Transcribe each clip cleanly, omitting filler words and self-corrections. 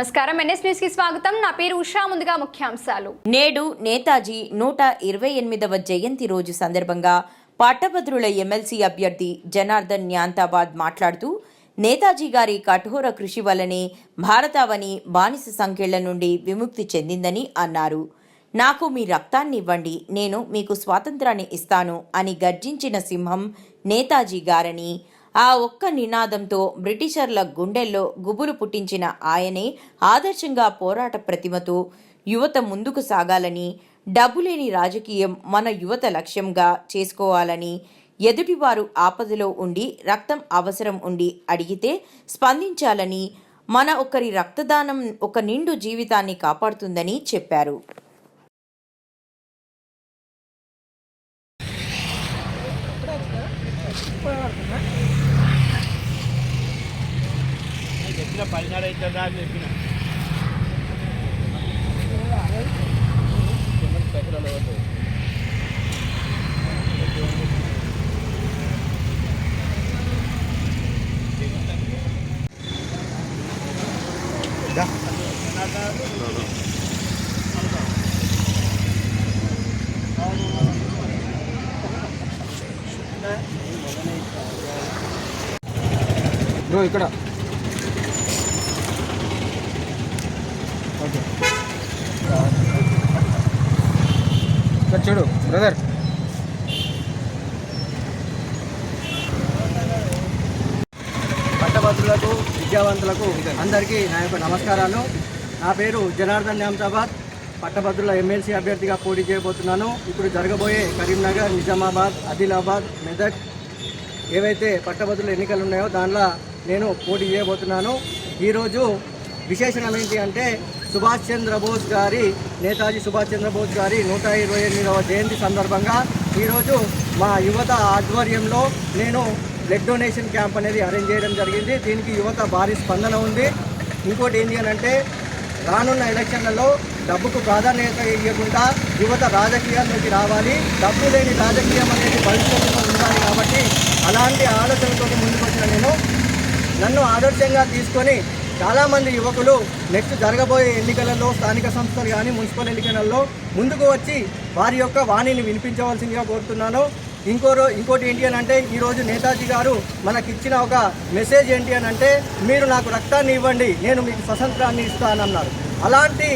నమస్కారం NS news కి స్వాగతం. నా పేరు ఉషా. ముందుగా ముఖ్యాంశాలు. నేడు నేతాజీ 128వ జయంతి రోజు సందర్భంగా పట్టభద్రుల ఎమ్మెల్సీ అభ్యర్థి జనార్దన్ న్యాంతాబాద్ మాట్లాడుతూ నేతాజీ గారి కఠోర కృషి వల్లనే భారతావని బానిస సంకెళ్ల నుండి విముక్తి చెందిందని అన్నారు. నాకు మీ రక్తాన్ని ఇవ్వండి, నేను మీకు స్వాతంత్రాన్ని ఇస్తాను అని గర్జించిన సింహం నేతాజీ గారని, ఆ ఒక్క నినాదంతో బ్రిటిషర్ల గుండెల్లో గుబులు పుట్టించిన ఆయనే ఆదర్శంగా పోరాట ప్రతిమతో యువత ముందుకు సాగాలని, డబ్బులేని రాజకీయం మన యువత లక్ష్యంగా చేసుకోవాలని, ఎదుటివారు ఆపదలో ఉండి రక్తం అవసరం ఉండి అడిగితే స్పందించాలని, మన ఒకరి రక్తదానం ఒక నిండు జీవితాన్ని కాపాడుతుందని చెప్పారు. బ్రో ఇక్కడ ఓకే ఇక్కడ చూడు బ్రదర్. పట్టభద్రులకు, విద్యావంతులకు అందరికీ నా యొక్క నమస్కారాలు. నా పేరు జనార్దన్ న్యాంతాబాద్. పట్టభద్రుల ఎమ్మెల్సీ అభ్యర్థిగా పోటీ చేయబోతున్నాను. ఇప్పుడు జరగబోయే కరీంనగర్, నిజామాబాద్, ఆదిలాబాద్, మెదక్ ఏవైతే పట్టభద్రుల ఎన్నికలు ఉన్నాయో దానిలో నేను పోటీ చేయబోతున్నాను. ఈరోజు విశేషణం ఏంటి అంటే నేతాజీ సుభాష్ చంద్రబోస్ గారి 128వ జయంతి సందర్భంగా ఈరోజు మా యువత ఆధ్వర్యంలో నేను బ్లడ్ డొనేషన్ క్యాంప్ అనేది అరేంజ్ చేయడం జరిగింది. దీనికి యువత భారీ స్పందన ఉంది. ఇంకోటి ఏంటి అని అంటే రానున్న ఎలక్షన్లలో డబ్బుకు ప్రాధాన్యత ఇవ్వకుండా యువత రాజకీయాల్లోకి రావాలి. డబ్బు లేని రాజకీయం అనేది భవిష్యత్తులో ఉండాలి. కాబట్టి అలాంటి ఆలోచనతో ముందుకు వచ్చిన నన్ను ఆదర్శంగా తీసుకొని చాలామంది యువకులు నెక్స్ట్ జరగబోయే ఎన్నికలలో, స్థానిక సంస్థలు కానీ మున్సిపల్ ఎన్నికలలో ముందుకు వచ్చి వారి యొక్క వాణిని వినిపించవలసిందిగా కోరుతున్నాను. ఇంకోటి ఏంటి అని అంటే ఈరోజు నేతాజీ గారు మనకిచ్చిన ఒక మెసేజ్ ఏంటి అని అంటే మీరు నాకు రక్తాన్ని ఇవ్వండి, నేను మీకు స్వతంత్రాన్ని ఇస్తానన్నారు. అలాంటి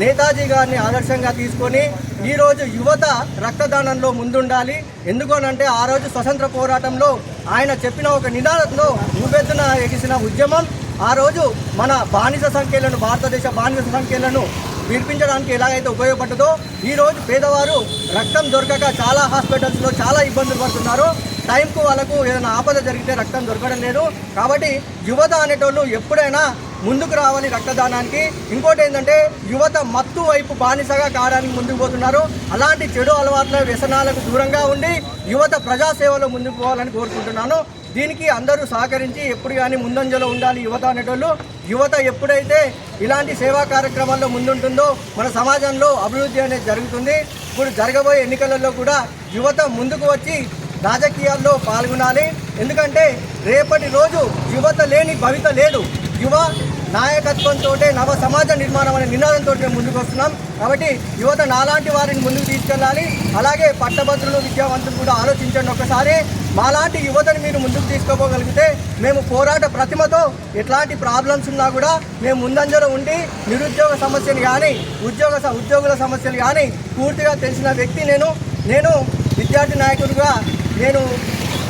నేతాజీ గారిని ఆదర్శంగా తీసుకొని ఈరోజు యువత రక్తదానంలో ముందుండాలి. ఎందుకనంటే ఆ రోజు స్వతంత్ర పోరాటంలో ఆయన చెప్పిన ఒక నినాదంలో ఉవ్వెత్తున ఎగిసిన ఉద్యమం ఆ రోజు మన భారతదేశ బానిస సంఖ్యలను విడిపించడానికి ఎలాగైతే ఉపయోగపడుతుందో ఈరోజు పేదవారు రక్తం దొరకక చాలా హాస్పిటల్స్లో చాలా ఇబ్బందులు పడుతున్నారు. టైంకు వాళ్ళకు ఏదైనా ఆపద జరిగితే రక్తం దొరకడం లేదు. కాబట్టి యువత అనేటోళ్ళు ఎప్పుడైనా ముందుకు రావాలి రక్తదానానికి. ఇంకోటి ఏంటంటే యువత మత్తు వైపు బానిసగా కావడానికి ముందుకు పోతున్నారు. అలాంటి చెడు అలవాట్ల వ్యసనాలకు దూరంగా ఉండి యువత ప్రజాసేవలో ముందుకు పోవాలని కోరుకుంటున్నాను. దీనికి అందరూ సహకరించి ఎప్పుడు కానీ ముందంజలో ఉండాలి యువత అనేటోళ్ళు. యువత ఎప్పుడైతే ఇలాంటి సేవా కార్యక్రమాల్లో ముందుంటుందో మన సమాజంలో అభివృద్ధి అనేది జరుగుతుంది. ఇప్పుడు జరగబోయే ఎన్నికలలో కూడా యువత ముందుకు వచ్చి రాజకీయాల్లో పాల్గొనాలి. ఎందుకంటే రేపటి రోజు యువత లేని భవిత లేదు. యువ నాయకత్వంతో నవ సమాజ నిర్మాణం అనే నినాదంతో మేము ముందుకు వస్తున్నాం. కాబట్టి యువత నాలాంటి వారిని ముందుకు తీసుకెళ్ళాలి. అలాగే పట్టభద్రులు, విద్యావంతులు కూడా ఆలోచించండి ఒకసారి. మాలాంటి యువతని మీరు ముందుకు తీసుకోగలిగితే మేము పోరాట ప్రతిమతో ఎట్లాంటి ప్రాబ్లమ్స్ ఉన్నా కూడా మేము ముందంజలో ఉండి నిరుద్యోగ సమస్యలు కానీ ఉద్యోగుల సమస్యలు కానీ పూర్తిగా తెలిసిన వ్యక్తి నేను విద్యార్థి నాయకుడిగా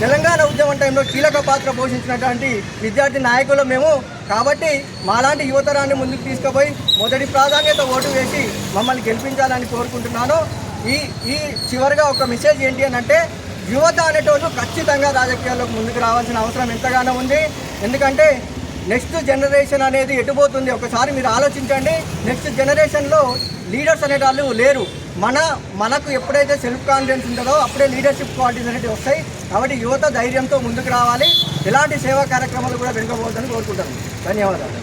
తెలంగాణ ఉద్యమం టైంలో కీలక పాత్ర పోషించినటువంటి విద్యార్థి నాయకులు మేము. కాబట్టి మాలాంటి యువతరాన్ని ముందుకు తీసుకుపోయి మొదటి ప్రాధాన్యత ఓటు వేసి మమ్మల్ని గెలిపించాలని కోరుకుంటున్నాను. ఈ చివరిగా ఒక మెసేజ్ ఏంటి అని అంటే యువత అనేటోళ్ళు ఖచ్చితంగా రాజకీయాల్లోకి ముందుకు రావాల్సిన అవసరం ఎంతగానో ఉంది. ఎందుకంటే నెక్స్ట్ జనరేషన్ అనేది ఎటుపోతుంది ఒకసారి మీరు ఆలోచించండి. నెక్స్ట్ జనరేషన్లో లీడర్స్ అనేవాళ్ళు లేరు. మనకు ఎప్పుడైతే సెల్ఫ్ కాన్ఫిడెన్స్ ఉంటుందో అప్పుడే లీడర్షిప్ క్వాలిటీస్ అనేవి వస్తాయి. కాబట్టి యువత ధైర్యంతో ముందుకు రావాలి. ఎలాంటి సేవా కార్యక్రమాలు కూడా వెనుకపోవద్దని కోరుకుంటాను. ధన్యవాదాలు.